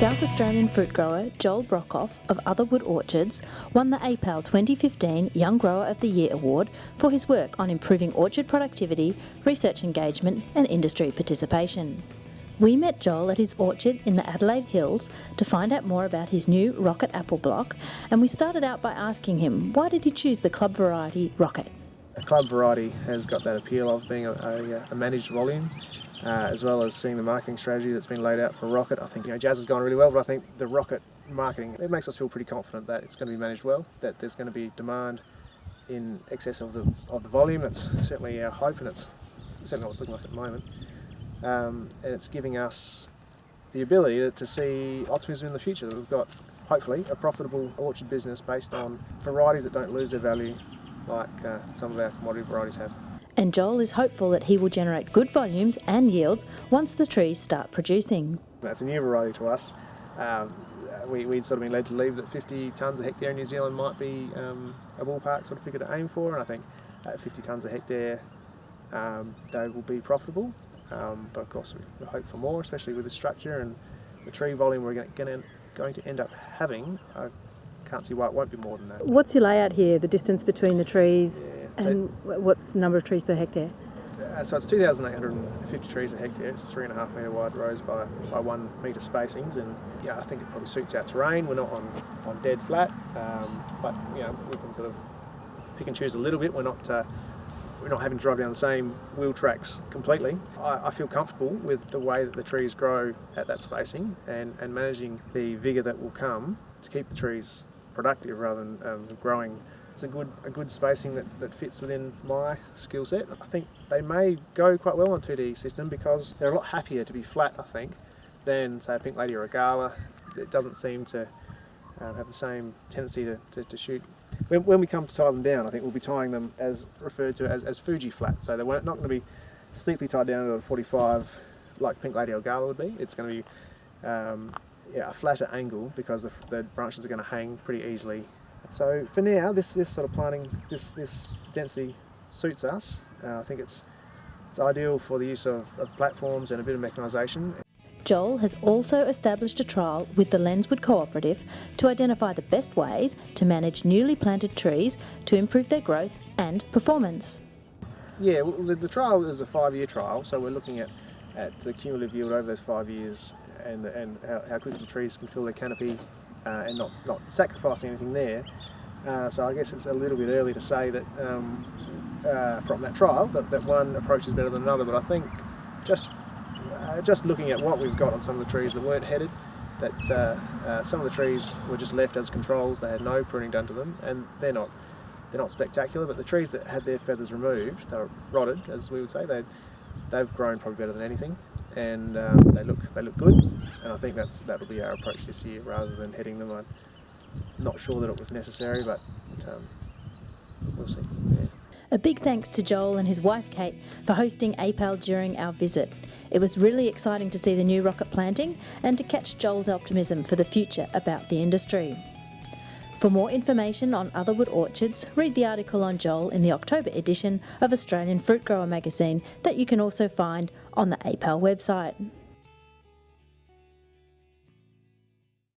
South Australian fruit grower Joel Brockhoff of Otherwood Orchards won the APAL 2015 Young Grower of the Year award for his work on improving orchard productivity, research engagement and industry participation. We met Joel at his orchard in the Adelaide Hills to find out more about his new Rockit apple block, and we started out by asking him why did he choose the club variety Rockit. A club variety has got that appeal of being a managed volume. As well as seeing the marketing strategy that's been laid out for Rockit. I think Jazz has gone really well, but I think the Rockit marketing, it makes us feel pretty confident that it's going to be managed well, that there's going to be demand in excess of the volume. That's certainly our hope, and it's certainly what it's looking like at the moment. And it's giving us the ability to see optimism in the future, that we've got, hopefully, a profitable orchard business based on varieties that don't lose their value like some of our commodity varieties have. And Joel is hopeful that he will generate good volumes and yields once the trees start producing. That's a new variety to us. We'd sort of been led to believe that 50 tonnes a hectare in New Zealand might be a ballpark sort of figure to aim for, and I think at 50 tonnes a hectare they will be profitable. But of course we hope for more, especially with the structure and the tree volume we're going to end up having. I can't see why it won't be more than that. What's your layout here, the distance between the trees, and what's the number of trees per hectare? So it's 2,850 trees a hectare. It's 3.5 metre wide rows by 1 metre spacings, and I think it probably suits our terrain. We're not on dead flat, but we can sort of pick and choose a little bit. We're not having to drive down the same wheel tracks completely. I feel comfortable with the way that the trees grow at that spacing and managing the vigour that will come to keep the trees productive rather than growing. It's a good spacing that fits within my skill set. I think they may go quite well on 2D system because they're a lot happier to be flat, I think, than say a Pink Lady or a Gala. It doesn't seem to have the same tendency to shoot. When we come to tie them down, I think we'll be tying them as referred to as Fuji flat. So they're not going to be steeply tied down at a 45 like Pink Lady or Gala would be. It's going to be a flatter angle because the branches are going to hang pretty easily. So for now, this sort of planting, this density suits us. I think it's ideal for the use of platforms and a bit of mechanisation. Joel has also established a trial with the Lenswood Cooperative to identify the best ways to manage newly planted trees to improve their growth and performance. Yeah, well, the trial is a 5-year trial, so we're looking at the cumulative yield over those 5 years and how quickly the trees can fill their canopy and not sacrificing anything there. So I guess it's a little bit early to say that from that trial that one approach is better than another, but I think just looking at what we've got on some of the trees that weren't headed, that some of the trees were just left as controls. They had no pruning done to them, and they're not spectacular. But the trees that had their feathers removed, they were rotted, as we would say. They've grown probably better than anything, and they look good. And I think that'll be our approach this year rather than heading them. I'm not sure that it was necessary, but we'll see. Yeah. A big thanks to Joel and his wife Kate for hosting APAL during our visit. It was really exciting to see the new Rockit planting and to catch Joel's optimism for the future about the industry. For more information on Otherwood Orchards, read the article on Joel in the October edition of Australian Fruit Grower magazine that you can also find on the APAL website.